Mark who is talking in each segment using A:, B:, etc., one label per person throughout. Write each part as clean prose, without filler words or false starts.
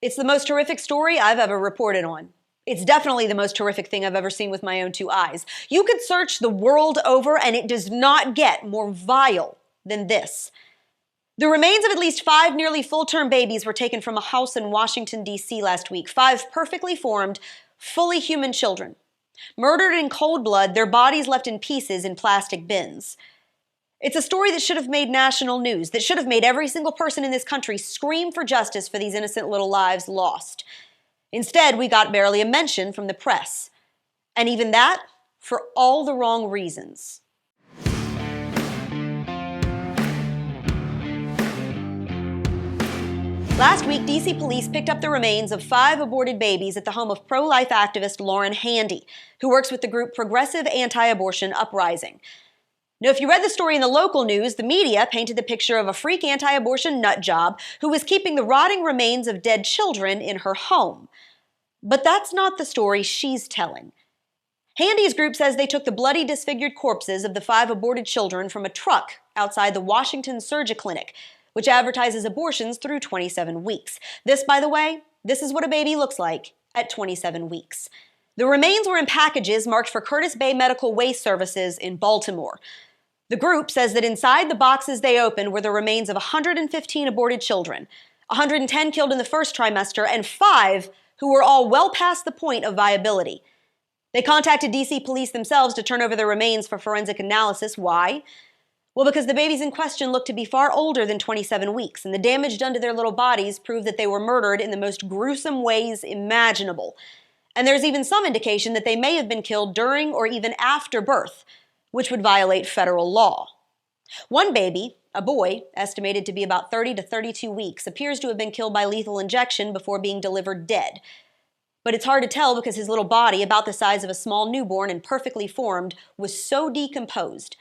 A: It's the most horrific story I've ever reported on. It's definitely the most horrific thing I've ever seen with my own two eyes. You could search the world over and it does not get more vile than this. The remains of at least 5 nearly full-term babies were taken from a house in Washington, D.C. last week. 5 perfectly formed, fully human children. Murdered in cold blood, their bodies left in pieces in plastic bins. It's a story that should have made national news, that should have made every single person in this country scream for justice for these innocent little lives lost. Instead, we got barely a mention from the press. And even that, for all the wrong reasons. Last week, D.C. police picked up the remains of 5 aborted babies at the home of pro-life activist Lauren Handy, who works with the group Progressive Anti-Abortion Uprising. Now, if you read the story in the local news, the media painted the picture of a freak anti-abortion nutjob who was keeping the rotting remains of dead children in her home. But that's not the story she's telling. Handy's group says they took the bloody, disfigured corpses of the 5 aborted children from a truck outside the Washington Surgery Clinic, which advertises abortions through 27 weeks. This, by the way, this is what a baby looks like at 27 weeks. The remains were in packages marked for Curtis Bay Medical Waste Services in Baltimore. The group says that inside the boxes they opened were the remains of 115 aborted children, 110 killed in the first trimester, and 5 who were all well past the point of viability. They contacted D.C. police themselves to turn over the remains for forensic analysis. Why? Well, because the babies in question looked to be far older than 27 weeks, and the damage done to their little bodies proved that they were murdered in the most gruesome ways imaginable. And there's even some indication that they may have been killed during or even after birth, which would violate federal law. One baby, a boy, estimated to be about 30 to 32 weeks, appears to have been killed by lethal injection before being delivered dead. But it's hard to tell because his little body, about the size of a small newborn and perfectly formed, was so decomposed.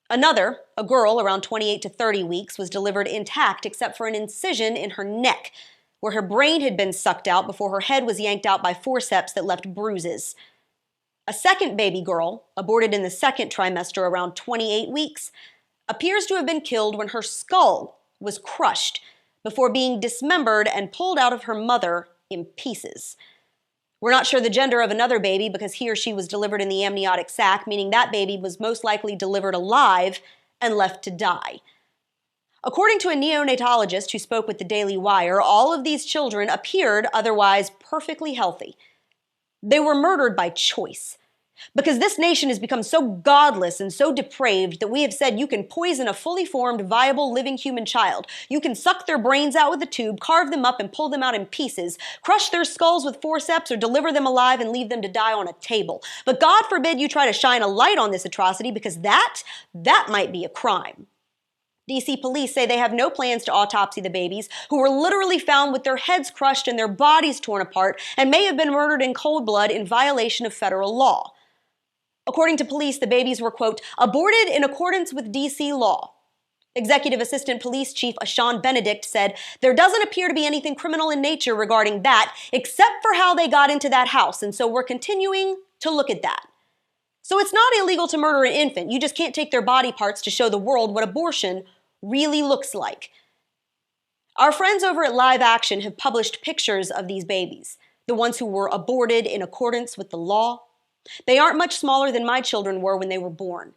A: Another, a girl around 28 to 30 weeks, was delivered intact except for an incision in her neck, where her brain had been sucked out before her head was yanked out by forceps that left bruises. A second baby girl, aborted in the second trimester around 28 weeks, appears to have been killed when her skull was crushed before being dismembered and pulled out of her mother in pieces. We're not sure the gender of another baby because he or she was delivered in the amniotic sac, meaning that baby was most likely delivered alive and left to die. According to a neonatologist who spoke with the Daily Wire, all of these children appeared otherwise perfectly healthy. They were murdered by choice. Because this nation has become so godless and so depraved that we have said you can poison a fully formed, viable, living human child. You can suck their brains out with a tube, carve them up and pull them out in pieces, crush their skulls with forceps or deliver them alive and leave them to die on a table. But God forbid you try to shine a light on this atrocity because that might be a crime. D.C. police say they have no plans to autopsy the babies, who were literally found with their heads crushed and their bodies torn apart and may have been murdered in cold blood in violation of federal law. According to police, the babies were, quote, aborted in accordance with D.C. law. Executive Assistant Police Chief Ashawn Benedict said, there doesn't appear to be anything criminal in nature regarding that, except for how they got into that house, and so we're continuing to look at that. So it's not illegal to murder an infant. You just can't take their body parts to show the world what abortion really looks like. Our friends over at Live Action have published pictures of these babies, the ones who were aborted in accordance with the law. They aren't much smaller than my children were when they were born.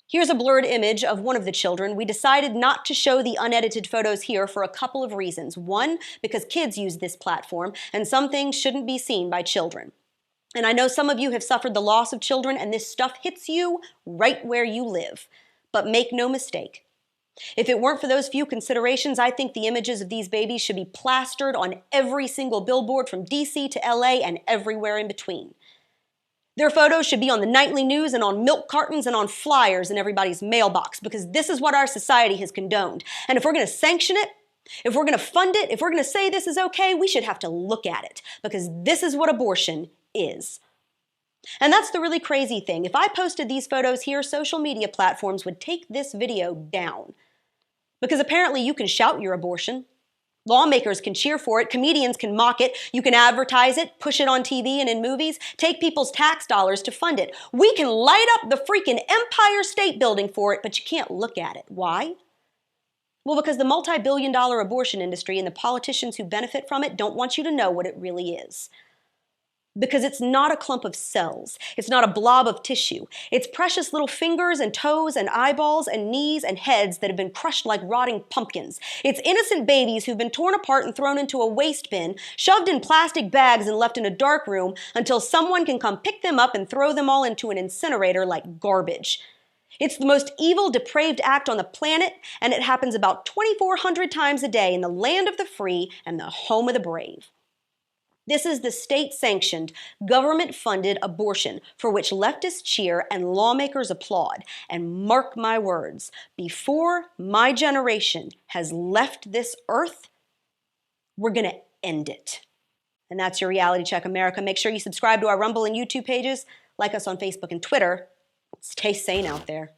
A: Here's a blurred image of one of the children. We decided not to show the unedited photos here for a couple of reasons. One, because kids use this platform, and some things shouldn't be seen by children. And I know some of you have suffered the loss of children, and this stuff hits you right where you live. But make no mistake. If it weren't for those few considerations, I think the images of these babies should be plastered on every single billboard from D.C. to L.A. and everywhere in between. Their photos should be on the nightly news and on milk cartons and on flyers in everybody's mailbox because this is what our society has condoned. And if we're going to sanction it, if we're going to fund it, if we're going to say this is okay, we should have to look at it because this is what abortion is. And that's the really crazy thing. If I posted these photos here, social media platforms would take this video down. Because apparently you can shout your abortion. Lawmakers can cheer for it, comedians can mock it, you can advertise it, push it on TV and in movies, take people's tax dollars to fund it. We can light up the freaking Empire State Building for it, but you can't look at it. Why? Well, because the multi-billion-dollar abortion industry and the politicians who benefit from it don't want you to know what it really is. Because it's not a clump of cells. It's not a blob of tissue. It's precious little fingers and toes and eyeballs and knees and heads that have been crushed like rotting pumpkins. It's innocent babies who've been torn apart and thrown into a waste bin, shoved in plastic bags and left in a dark room until someone can come pick them up and throw them all into an incinerator like garbage. It's the most evil, depraved act on the planet, and it happens about 2,400 times a day in the land of the free and the home of the brave. This is the state-sanctioned, government-funded abortion for which leftists cheer and lawmakers applaud. And mark my words, before my generation has left this earth, we're going to end it. And that's your Reality Check, America. Make sure you subscribe to our Rumble and YouTube pages, like us on Facebook and Twitter. Stay sane out there.